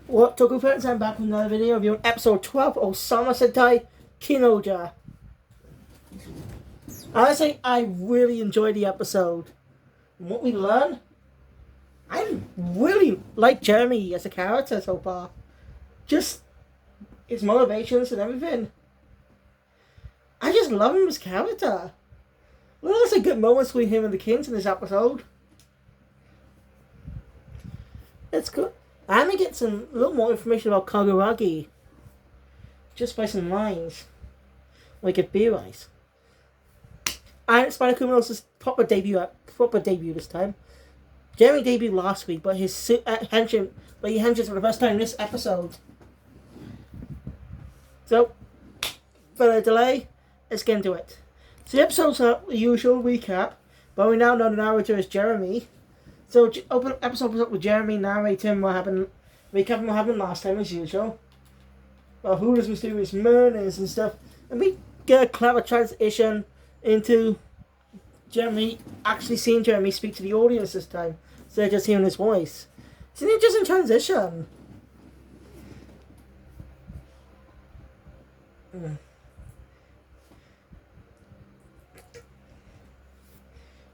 What Toku fans, I'm back with another video reviewing episode 12 of Ohsama Sentai King-Ohger. Honestly, I really enjoyed the episode. And what we learn, I really like Jeremy as a character so far. Just his motivations and everything. I just love him as a character. Well, there's a good moments between him and the Kings in this episode. It's good. And we get some a little more information about Kaguragi. Just by some lines. Like a B-Rise. And Spider Kumano's proper debut this time. Jeremy debuted last week, but his henchman for the first time in this episode. So, for the delay, let's get into it. So the episode's the usual recap, but we now know the narrator is Jeremy. So episode opens up with Jeremy narrating recapping what happened last time as usual. About who this mysterious man is and stuff. And we get a clever transition into Jeremy actually seeing Jeremy speak to the audience this time. Instead of just hearing his voice. It's an interesting transition.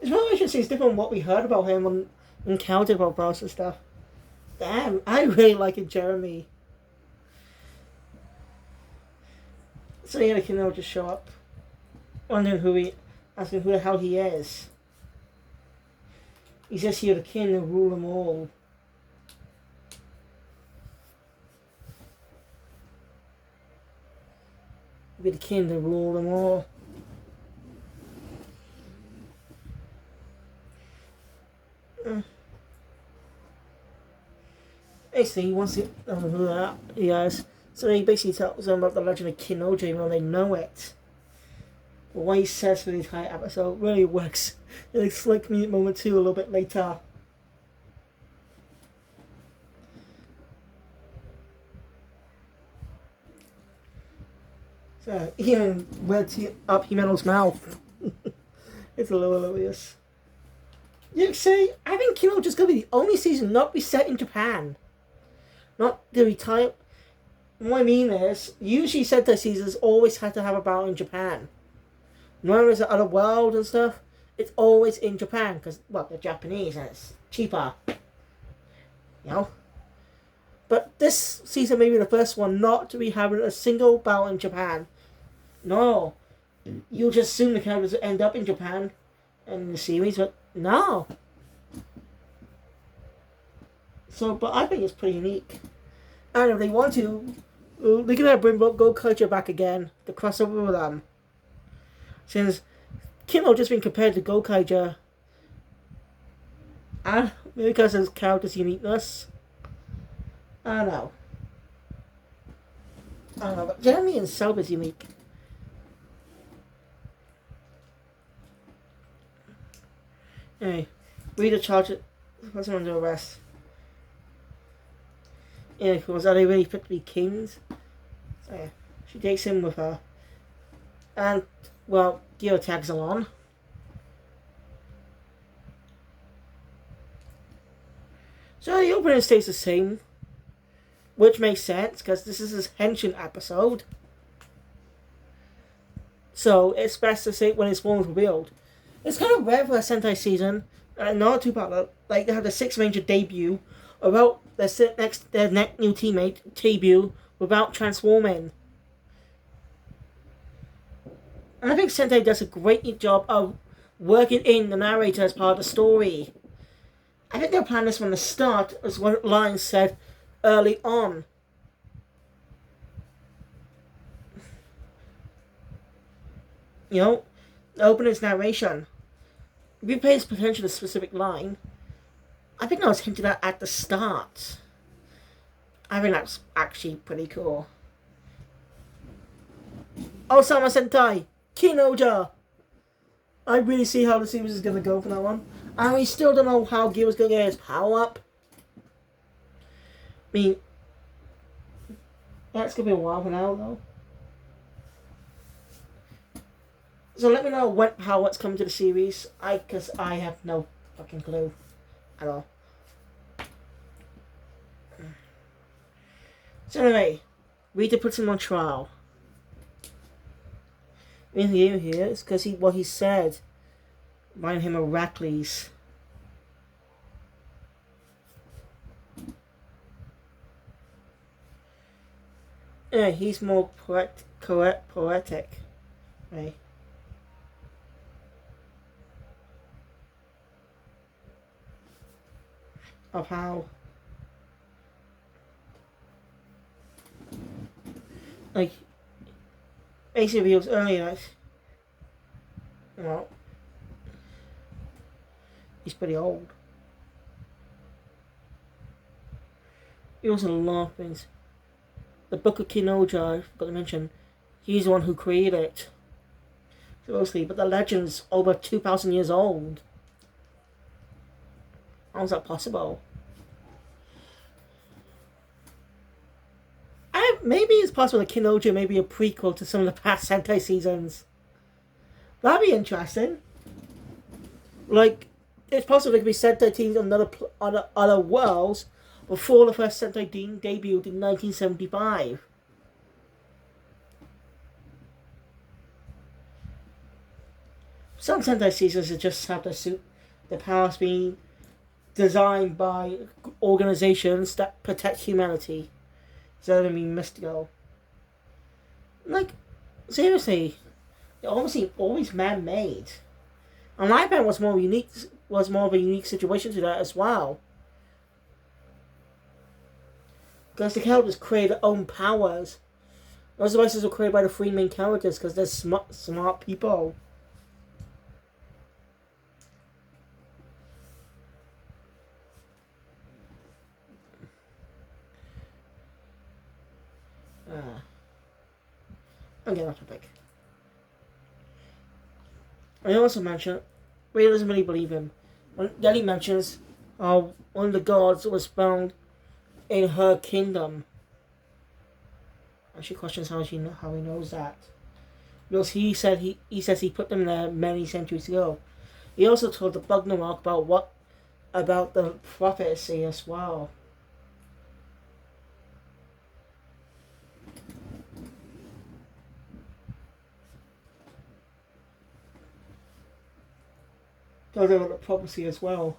His motivation seems different from what we heard about him on Encounter profiles and stuff. Damn, I really like it, Jeremy. So yeah, the kid will just show up, wondering asking who the hell he is. He says here the king will rule them all. Be the king to rule them all. Basically, he wants to know who that he is. So he basically tells them about the legend of King-Ohger, even though they know it. But what he says for the entire episode really works. It's like me at moment 2 a little bit later. So, he even went up Himeno's mouth. It's a little hilarious. You see, I think King-Ohger's going to be the only season not be set in Japan. Not the retire. What I mean is, usually Sentai seasons always had to have a battle in Japan. When there's the other world and stuff, it's always in Japan because, well, they're Japanese and it's cheaper. You know? But this season may be the first one not to be having a single battle in Japan. No. You'll just assume the characters end up in Japan in the series, but no. So, but I think it's pretty unique. And if they want to, they can bring Go-Culture back again to cross over with them. Since Kino just been compared to Go-Culture, and because of his character's uniqueness, I don't know, but Jeremy himself is unique. Anyway, Rita charges someone under arrest. Yeah, of course, are they really fit to be kings? So yeah, she takes him with her. And, well, Gio tags along. So the opening stays the same. Which makes sense, because this is his Henshin episode. So it's best to say when his form is revealed. It's kind of rare for a Sentai season, not too part, like they have the 6 Ranger debut, about their next new teammate debut without transforming. And I think Sentai does a great job of working in the narrator as part of the story. I think they planned this from the start, as one line said early on. You know, the opening's narration. If you pay its potential to a specific line, I think I was hinted at the start. I think that's actually pretty cool. Ohsama Sentai King-Ohger. I really see how the series is going to go for that one. And we still don't know how Gil is going to get his power up. I mean, that's going to be a while for now, though. So let me know how it's coming to the series. Because I have no fucking clue at all. So anyway, Rita puts him on trial. In here is because what he said reminded him of Rackley's. Yeah, he's more poetic, right? Of how, like, basically, he was earlier, like, well, he's pretty old. He was a lot of things. The Book of King-Ohger, I forgot to mention, he's the one who created it. Supposedly, but the legend's over 2,000 years old. How is that possible? Maybe it's possible that King-Ohger may be a prequel to some of the past Sentai seasons. That'd be interesting. Like, it's possible there could be Sentai teams on other worlds before the first Sentai debuted in 1975. Some Sentai seasons just have the powers being designed by organizations that protect humanity. So they being mystical. Like, seriously, they're always man-made. And my band was more of a unique situation to that as well. Because the characters create their own powers. Those devices were created by the three main characters because they're smart people. I'm getting off topic. I also mentioned, Ray doesn't really believe him. Then he mentions one of the gods was found in her kingdom. And she questions how he knows that. Because he says he put them there many centuries ago. He also told the Bugnarok about the prophecy as well. Told about the prophecy as well.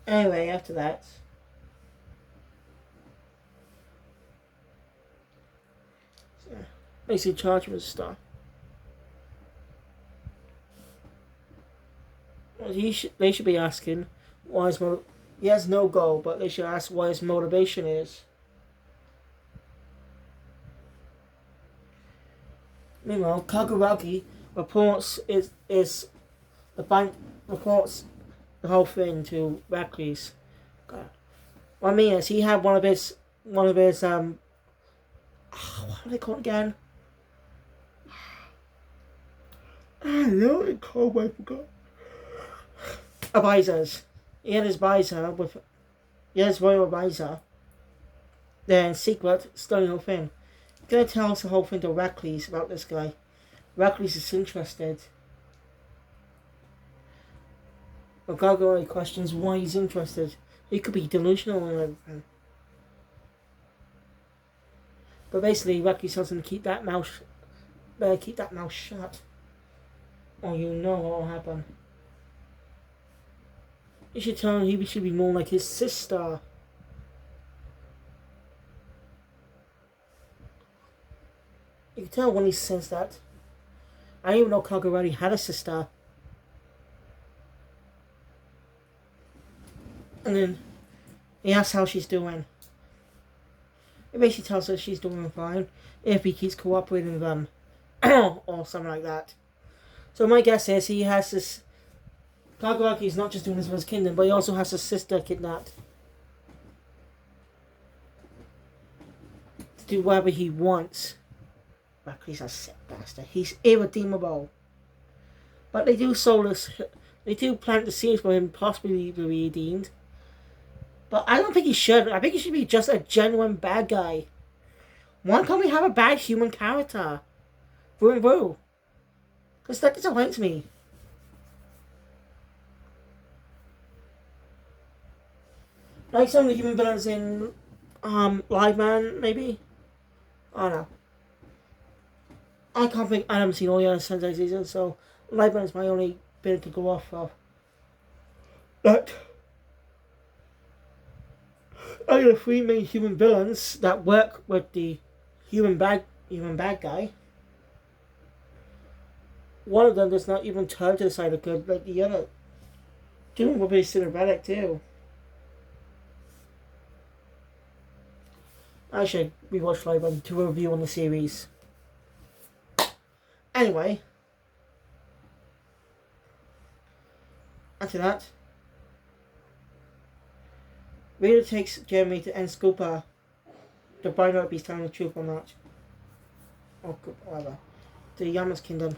Anyway, after that, basically charge him with stuff. Well, they should be asking why he has no goal, but they should ask what his motivation is. Meanwhile, Kaguragi reports reports the whole thing to Rackley's. God. What I mean is he had one of his what do they call it again? I know what it's called, but I forgot. Advisors. He had his royal advisor. Then secret studying the whole thing. Gonna tell us the whole thing to Rackley's about this guy. Rackley's is interested. But Gargoyle questions why he's interested. He could be delusional and everything. But basically, Rackley tells him to keep that mouth shut. Or you know what will happen. You should tell him he should be more like his sister. You can tell when he says that. I didn't even know Kaguragi had a sister. And then he asks how she's doing. It basically tells her she's doing fine if he keeps cooperating with them. Or something like that. So my guess is he has this... Kaguragi is not just doing this for his kingdom, but he also has his sister kidnapped. To do whatever he wants. He's a sick bastard. He's irredeemable. But they do plant the seeds for him possibly to be redeemed. But I don't think he should. I think he should be just a genuine bad guy. Why can't we have a bad human character? Through and through. Because that disappoints me. Like some of the human villains in Live Man, maybe? I don't know. I can't think, I haven't seen all the other Sentai seasons, so Live Man is my only bit to go off of. But I got three main human villains that work with the human bad guy. One of them does not even turn to the side of good, like the other. Two will be cinematic too. I should rewatch Live Man to review on the series. Anyway, after that, Rita takes Jeremy to end Scooper to find out if he's telling the truth or not. Or whatever. To Yama's kingdom.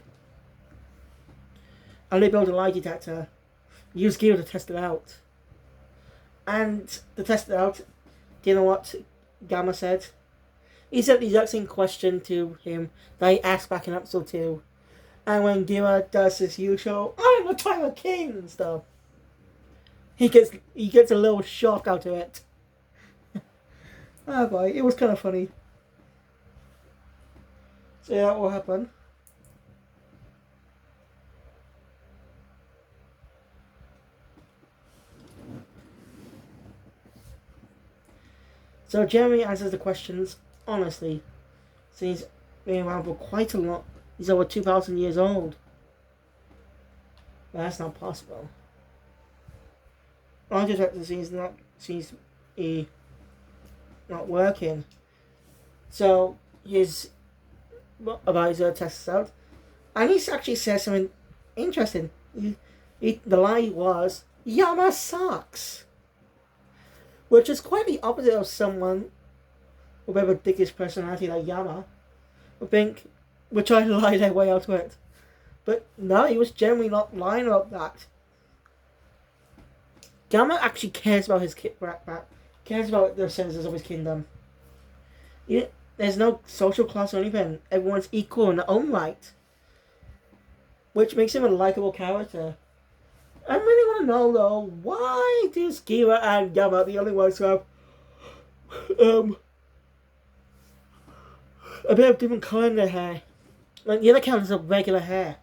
And they build a lie detector. Use gear to test it out. And to test it out, do you know what Gamma said? He said the exact same question to him that he asked back in episode 2. And when Gira does his usual, I'm a Tiger King and stuff, he gets a little shock out of it. Oh boy, it was kind of funny. So yeah, that will happen. So Jeremy answers the questions honestly. So he's been around for quite a lot. He's over 2,000 years old. But that's not possible. Art director seems not working. So his advisor tests out, and he actually says something interesting. The lie was Yama sucks, which is quite the opposite of someone with a ridiculous personality like Yama would try to lie their way out of it. But no, he was generally not lying about that. Gamma actually cares about his cares about the citizens of his kingdom. There's no social class or anything. Everyone's equal in their own right, which makes him a likable character. I really want to know though, why do Gira and Gamma the only ones who have a bit of different colour in their hair? Like the other characters have regular hair.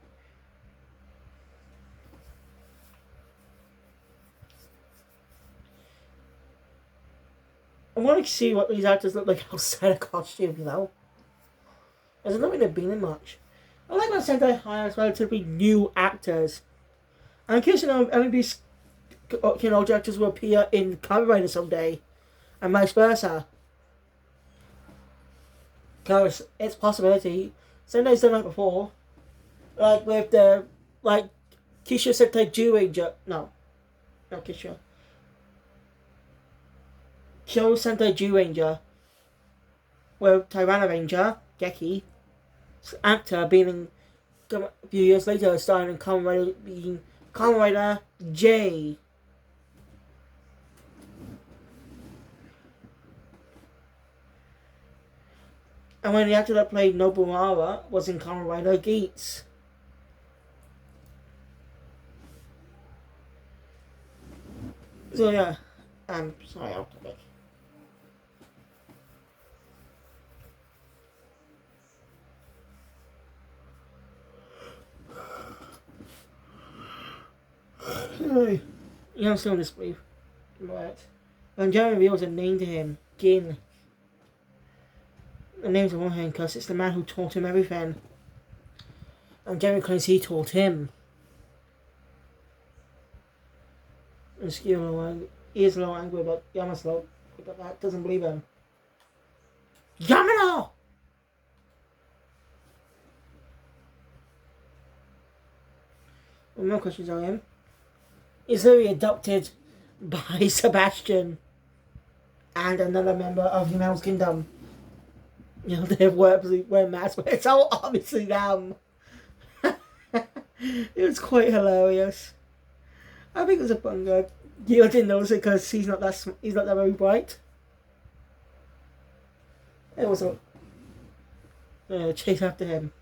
I want to see what these actors look like outside of costume, you know? There's not really been in much. I like when Sentai hires relatively new actors. And in case you know, any of these actors will appear in Kamen Rider someday, and vice versa. Because it's a possibility. Sentai's done that before. Like with Kisha Sentai Zyuranger. No, not Kisha. Kyo Sentai Zyuranger, with Tyranna Ranger, Geki, actor being a few years later starring in Kamen Rider J. And when the actor that played Nobunaga was in Kamen Rider Geats. So yeah, I'm sorry, I'll come back. I'm still in disbelief. But when Jeremy reveals a name to him, Gin. The name's on one hand because it's the man who taught him everything. And Jeremy claims he taught him. And Skiro is a little angry about Yama's but that doesn't believe him. Yamano! One more questions on him. Is Louis adopted by Sebastian and another member of Himel's Kingdom? You know, they wear masks, but it's all obviously them. It was quite hilarious. I think it was a fun gag. You didn't notice it because he's not that very bright. It was a chase after him.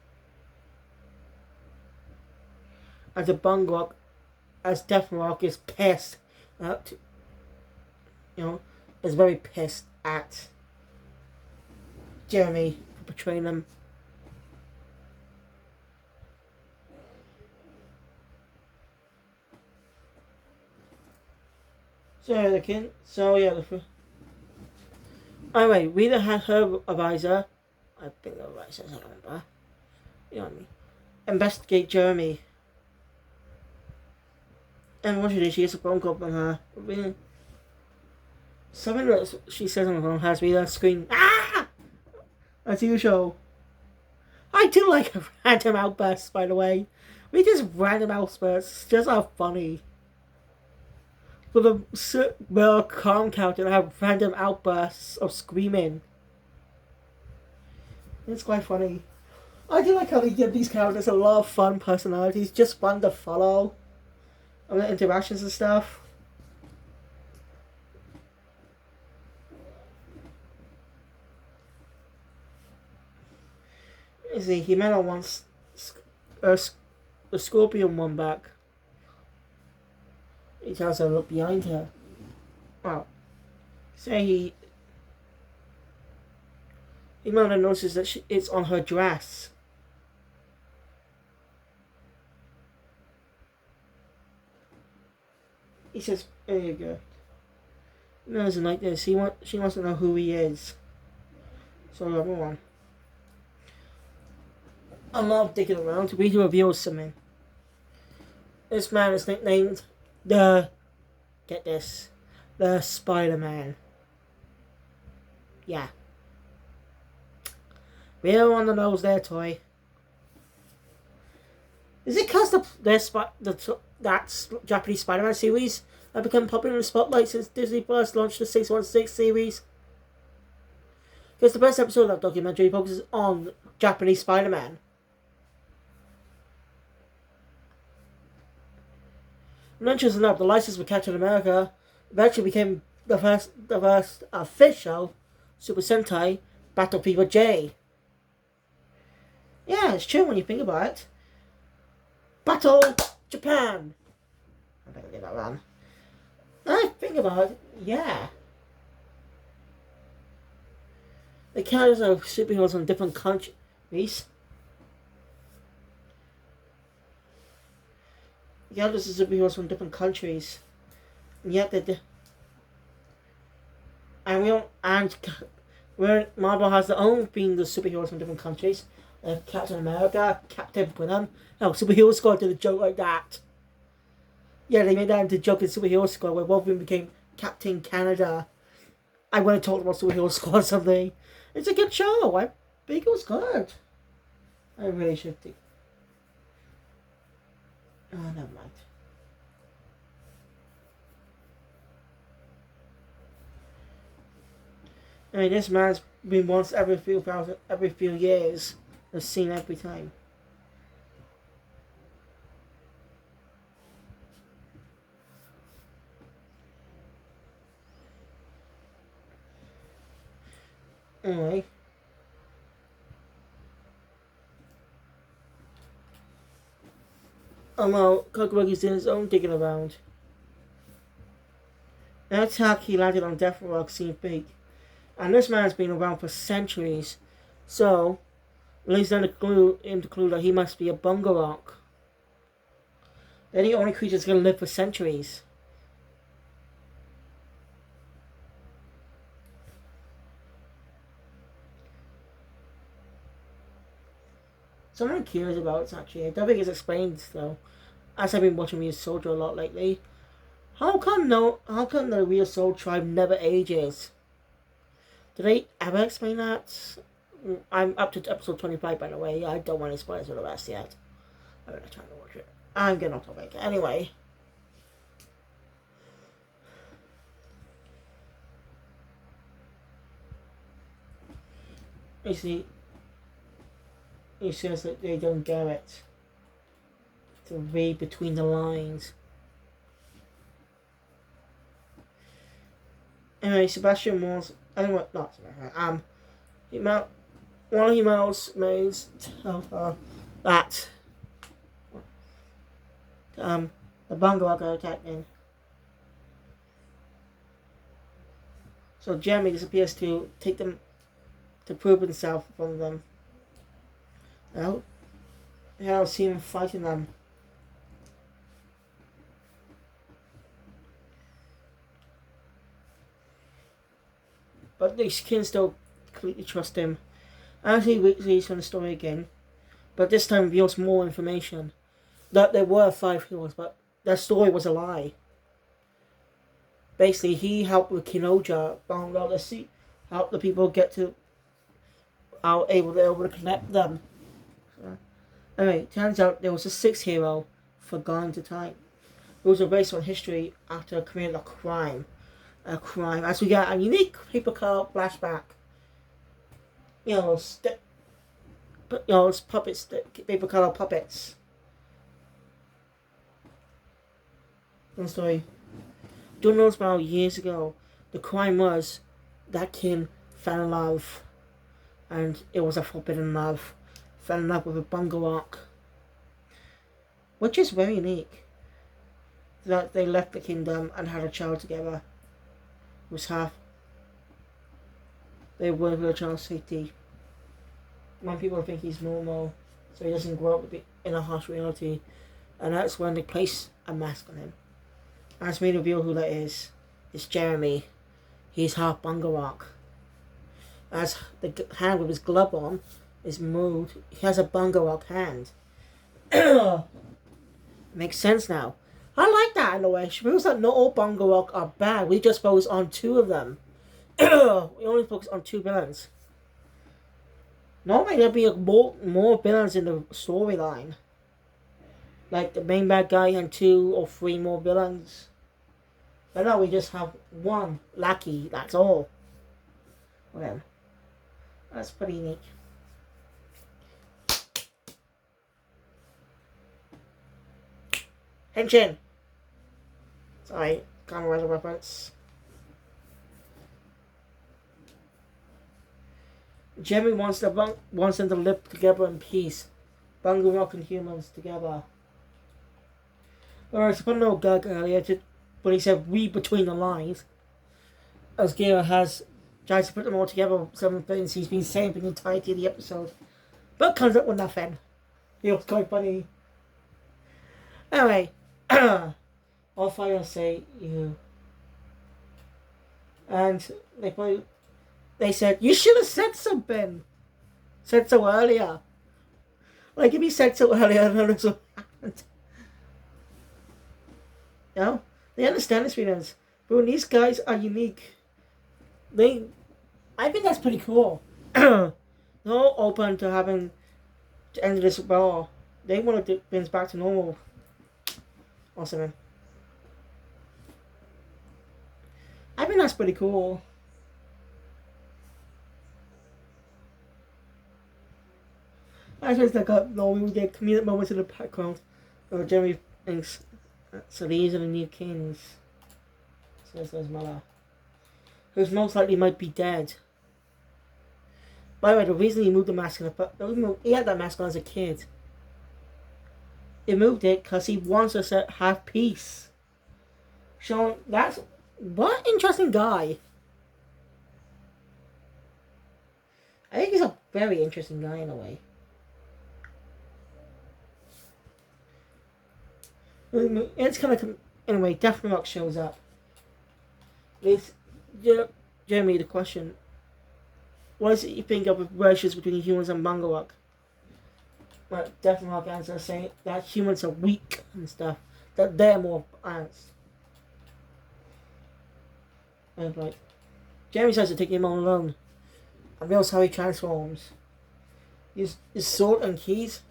As Death Rock is pissed is very pissed at Jeremy for betraying them. So the king. So yeah. Anyway, Rita had her advisor. I think the advisor. I don't remember. You know what I mean. Investigate Jeremy. And what she did, she gets a phone call from her. Something that she says on the phone has Rita scream, "Ah!" As usual. I do like random outbursts, by the way. We just random outbursts just are funny. For the calm character to have random outbursts of screaming. It's quite funny. I do like how they give these characters a lot of fun personalities, just fun to follow. And the interactions and stuff. You see, Himeno wants the Scorpion one back. He tells her to look behind her. Well, say Himeno notices that it's on her dress. He says, "There you go." He doesn't like this. She wants to know who he is. So everyone. I love digging around. We reveal something. This man is nicknamed get this, the Spider-Man. Yeah. Real on the nose there, Toy. Is it because that Japanese Spider-Man series have become popular in the spotlight since Disney Plus launched the 616 series? Because the first episode of that documentary focuses on Japanese Spider-Man. And interesting enough, the license for Captain America eventually became the first official Super Sentai Battle Fever J. Yeah, it's true when you think about it. Battle Japan. I better get that wrong. I think about it, yeah. The characters are superheroes from different countries. The characters are superheroes from different countries. And yet Marvel has their own being the superheroes from different countries. Captain America, Captain Britain. Oh, Superhero Squad did a joke like that. Yeah, they made that into a joke in Superhero Squad where Wolverine became Captain Canada. I want to talk about Superhero Squad someday. It's a good show. I think it was good. I really should think. Oh, never mind. I mean, this man's been once every few years. I've seen every time. Anyway. Although Kakuregi's doing his own digging around. An attack he landed on Death Rock seemed fake. And this man's been around for centuries. So, leads them to clue that he must be a Bunga Rock. They're the only creatures going to live for centuries. Something I'm curious about it's actually, I don't think it's explained though, as I've been watching Real Soldier a lot lately. How come the Real Soul tribe never ages? Did they ever explain that? I'm up to episode 25 by the way. I don't want any spoilers for the rest yet. I'm not trying to watch it. I'm getting off topic. Anyway. You see, he says that they don't get it. To read between the lines. Anyway, Sebastian Moore's anyway, not Sebastian. One of Himel's mates tell her that the Bunga Rock are attacking. So Jeremy disappears to take them to prove himself from them. Well, I don't see him fighting them. But they can still completely trust him. As he reads from the story again, but this time reveals more information. That there were 5 heroes, but their story was a lie. Basically, he helped with King-Ohger, found out the sea, helped the people get to, able to connect them. So, anyway, turns out there was a 6th hero forgotten to time. It was based on history after committing a crime. As we get a unique paper cut flashback. It's puppets, paper color puppets. One story. Don't know about years ago. The crime was that King fell in love, and it was a forbidden love. Fell in love with a Bungarok, which is very unique. That they left the kingdom and had a child together. It was half. They were for the child's safety. When people think he's normal, so he doesn't grow up in a harsh reality, and that's when they place a mask on him. As we reveal who that is, it's Jeremy. He's half Bungarok. As the hand with his glove on is moved, he has a Bungarok hand. Makes sense now. I like that in a way. She feels that not all Bungarok are bad. We just focus on 2 of them. We only focus on 2 villains. Normally there'd be more villains in the storyline. Like the main bad guy and 2 or 3 more villains. But no, we just have 1 lackey, that's all. Whatever. That's pretty unique. Henshin! Sorry, can't remember the reference. Jeremy wants them to live together in peace. Bungarok and humans together. Whereas I put no gag earlier, but he said read between the lines. As Gira has tried to put them all together, some things he's been saying for the entirety of the episode. But comes up with nothing. It was quite funny. Anyway, all 5 will say you. And they said, you should have said something. Said so earlier. Like if he said so earlier, I don't know what happened. You know? They understand his feelings. But when these guys are unique, I think that's pretty cool. They're all open to having to end this war. They want to do things back to normal. Awesome, man. I think that's pretty cool. I just like we get comedic moments in the background. Jeremy thinks, so these are the new kings. So there's his mother, who's most likely might be dead. By the way, the reason he moved the mask he had that mask on as a kid. He moved it because he wants us to have peace. So that's what an interesting guy. I think he's a very interesting guy in a way. It's kind of anyway. Death Rock shows up. It's Jeremy the question. What is it you think of relations between humans and Bungarok? But Death Rock answers saying that humans are weak and stuff. That they're more ants. And like Jeremy says to take him on alone. And reveals how he transforms. His sword and keys.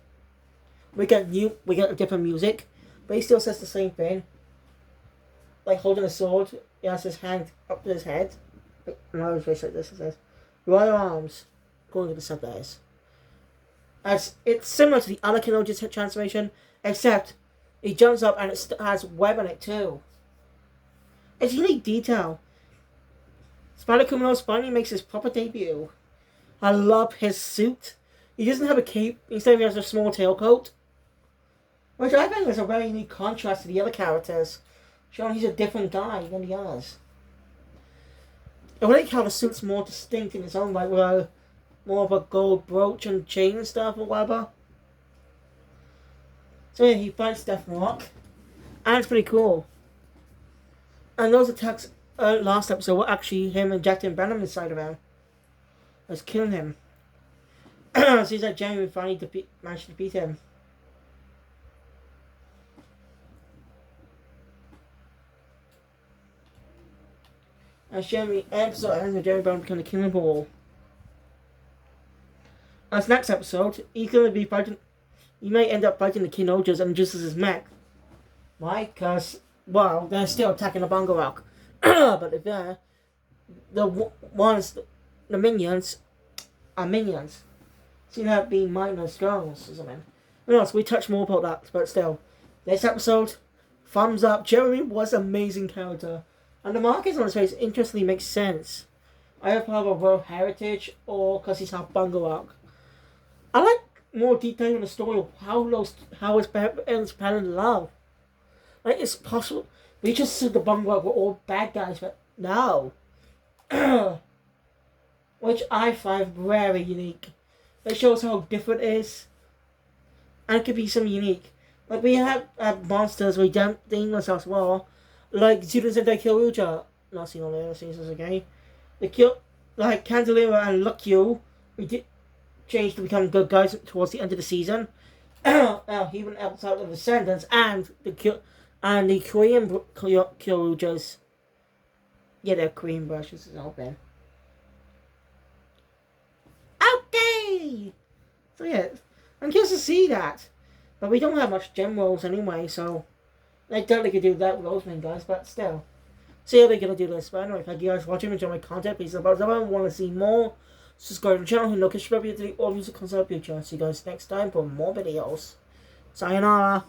We get different music. But he still says the same thing. Like holding a sword, he has his hand up to his head. Another face like this, it says, "Right arms," going to the subtitles. As it's similar to the other King-Ohger's transformation, except he jumps up and it has web on it too. It's a unique detail. Spider-Criminals finally makes his proper debut. I love his suit. He doesn't have a cape, instead he has a small tailcoat. Which I think is a very unique contrast to the other characters, showing he's a different guy than the others. I like how the suit's more distinct in its own right, with more of a gold brooch and chain and stuff or whatever. So yeah, he fights Death Rock, and it's pretty cool. And those attacks last episode were actually him injecting venom inside of him. Was killing him. So he's like genuinely finally managed to defeat him. And Jeremy episode ends with Jeremy Brown becoming the King of Ball. As next episode, he's gonna be fighting. He may end up fighting the King-Ohgers and just as his mech. Why? Because, well, they're still attacking the Bungo Rock. But if they're the minions are minions. Seem to be mindless girls or something. Who knows? We touch more about that, but still. Next episode, thumbs up. Jeremy was an amazing character. And the markings on his face interestingly makes sense. Either part of a world heritage or because he's half Bungo Rock. I like more detail in the story of how his parents love. Like, it's possible. We just said the Bungo Rock were all bad guys, but no. Which I find very unique. It shows how different it is. And it could be something unique. Like, we have monsters we don't think themselves well. Like, Students of the Kyoruja. Not seen all the other seasons, okay? Like, Candelera and Luckyu, we did change to become good guys towards the end of the season. Even outside of the Descendants and the Korean Kyorujas. Yeah, they're Korean versions as well, then. Okay! So yeah, I'm curious to see that. But we don't have much gem rolls anyway, so I doubt they could do that with those main guys, but still. See how they're gonna do this. But anyway, thank you guys for watching, enjoy my content, please subscribe if you want to see more. Subscribe to the channel, hit notification bell to all music comes out future. See you guys next time for more videos. Sayonara.